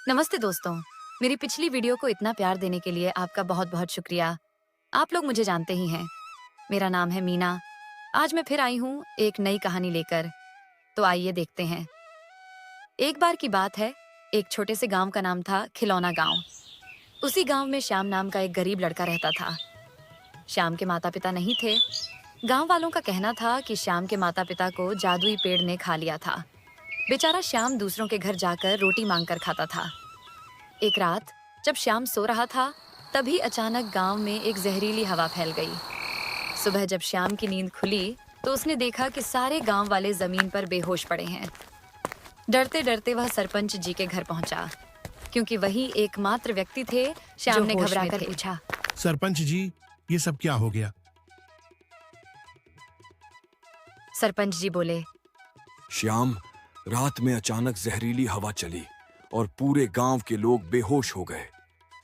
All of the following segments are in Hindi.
नमस्ते दोस्तों। मेरी पिछली वीडियो को इतना प्यार देने के लिए आपका बहुत बहुत शुक्रिया। आप लोग मुझे जानते ही हैं। मेरा नाम है मीना। आज मैं फिर आई हूँ एक नई कहानी लेकर। तो आइए देखते हैं। एक बार की बात है, एक छोटे से गांव का नाम था खिलौना गांव। उसी गांव में श्याम नाम का एक गरीब लड़का रहता था। श्याम के माता पिता नहीं थे। गांव वालों का कहना था कि श्याम के माता पिता को जादुई पेड़ ने खा लिया था। बेचारा श्याम दूसरों के घर जाकर रोटी मांगकर खाता था। एक रात जब श्याम सो रहा था, तभी अचानक गांव में एक जहरीली हवा फैल गई। सुबह जब श्याम की नींद खुली तो उसने देखा कि सारे गांव वाले जमीन पर बेहोश पड़े हैं। डरते डरते वह सरपंच जी के घर पहुंचा, क्योंकि वही एकमात्र व्यक्ति थे। श्याम ने घबराकर पूछा, सरपंच जी, ये सब क्या हो गया? सरपंच जी बोले, श्याम, रात में अचानक जहरीली हवा चली और पूरे गांव के लोग बेहोश हो गए।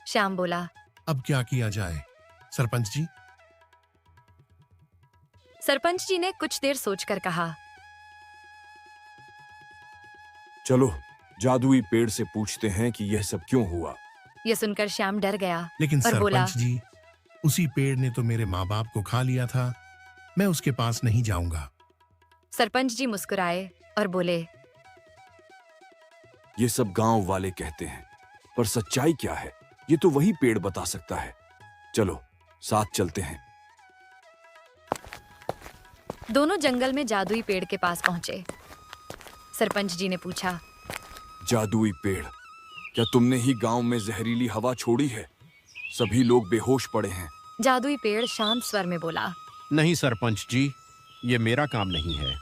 श्याम बोला, अब क्या किया जाए सरपंच जी? सरपंच जी ने कुछ देर सोचकर कहा, चलो जादुई पेड़ से पूछते हैं कि यह सब क्यों हुआ। यह सुनकर श्याम डर गया लेकिन और बोला, सरपंच जी, उसी पेड़ ने तो मेरे माँ बाप को खा लिया था। मैं उसके पास नहीं जाऊंगा। सरपंच जी मुस्कुराए और बोले, ये सब गांव वाले कहते हैं, पर सच्चाई क्या है ये तो वही पेड़ बता सकता है। चलो साथ चलते हैं। दोनों जंगल में जादुई पेड़ के पास पहुंचे। सरपंच जी ने पूछा, जादुई पेड़, क्या तुमने ही गांव में जहरीली हवा छोड़ी है? सभी लोग बेहोश पड़े हैं। जादुई पेड़ शांत स्वर में बोला, नहीं सरपंच जी, ये मेरा काम नहीं है।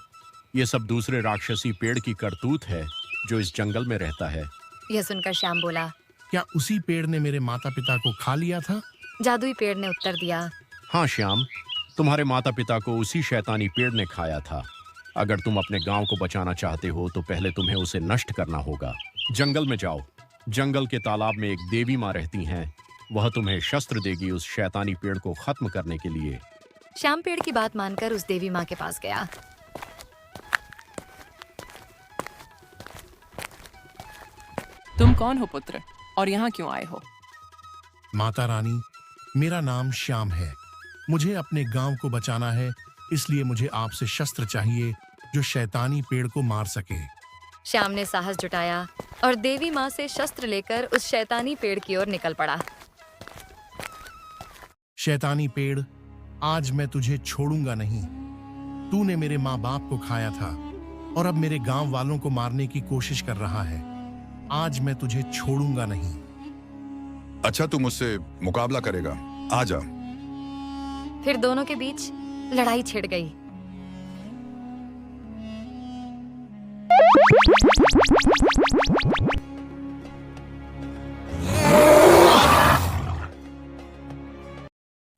ये सब दूसरे राक्षसी पेड़ की करतूत है जो इस जंगल में रहता है। यह सुनकर श्याम बोला, क्या उसी पेड़ ने मेरे माता पिता को खा लिया था? जादुई पेड़ ने उत्तर दिया, हाँ श्याम, तुम्हारे माता पिता को उसी शैतानी पेड़ ने खाया था। अगर तुम अपने गांव को बचाना चाहते हो तो पहले तुम्हें उसे नष्ट करना होगा। जंगल में जाओ। जंगल के तालाब में एक देवी माँ रहती हैं। वह तुम्हें शस्त्र देगी उस शैतानी पेड़ को खत्म करने के लिए। श्याम पेड़ की बात मानकर उस देवी माँ के पास गया। तुम कौन हो पुत्र, और यहाँ क्यों आए हो? माता रानी, मेरा नाम श्याम है। मुझे अपने गांव को बचाना है, इसलिए मुझे आपसे शस्त्र चाहिए जो शैतानी पेड़ को मार सके। श्याम ने साहस जुटाया और देवी माँ से शस्त्र लेकर उस शैतानी पेड़ की ओर निकल पड़ा। शैतानी पेड़, आज मैं तुझे छोड़ूंगा नहीं। तूने मेरे माँ बाप को खाया था और अब मेरे गांव वालों को मारने की कोशिश कर रहा है। आज मैं तुझे छोड़ूंगा नहीं। अच्छा, तू मुझसे मुकाबला करेगा? आजा। फिर दोनों के बीच लड़ाई छिड़ गई।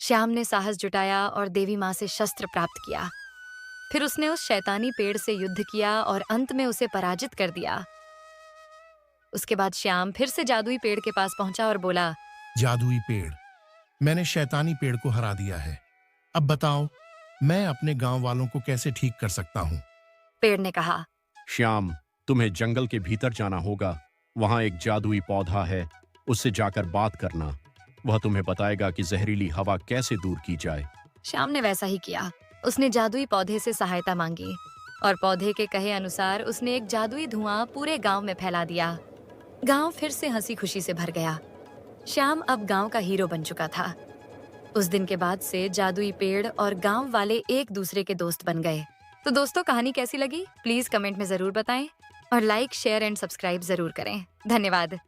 श्याम ने साहस जुटाया और देवी माँ से शस्त्र प्राप्त किया। फिर उसने उस शैतानी पेड़ से युद्ध किया और अंत में उसे पराजित कर दिया। उसके बाद श्याम फिर से जादुई पेड़ के पास पहुंचा और बोला, जादुई पेड़, मैंने शैतानी पेड़ को हरा दिया है। अब बताओ, मैं अपने गांव वालों को कैसे ठीक कर सकता हूँ? पेड़ ने कहा, श्याम, तुम्हें जंगल के भीतर जाना होगा। वहां एक जादुई पौधा है, उससे जाकर बात करना। वह तुम्हें बताएगा कि जहरीली हवा कैसे दूर की जाए। श्याम ने वैसा ही किया। उसने जादुई पौधे से सहायता मांगी और पौधे के कहे अनुसार उसने एक जादुई धुआं पूरे गांव में फैला दिया। गांव फिर से हंसी खुशी से भर गया। श्याम अब गांव का हीरो बन चुका था। उस दिन के बाद से जादुई पेड़ और गांव वाले एक दूसरे के दोस्त बन गए। तो दोस्तों, कहानी कैसी लगी प्लीज कमेंट में जरूर बताएं और लाइक, शेयर एंड सब्सक्राइब जरूर करें। धन्यवाद।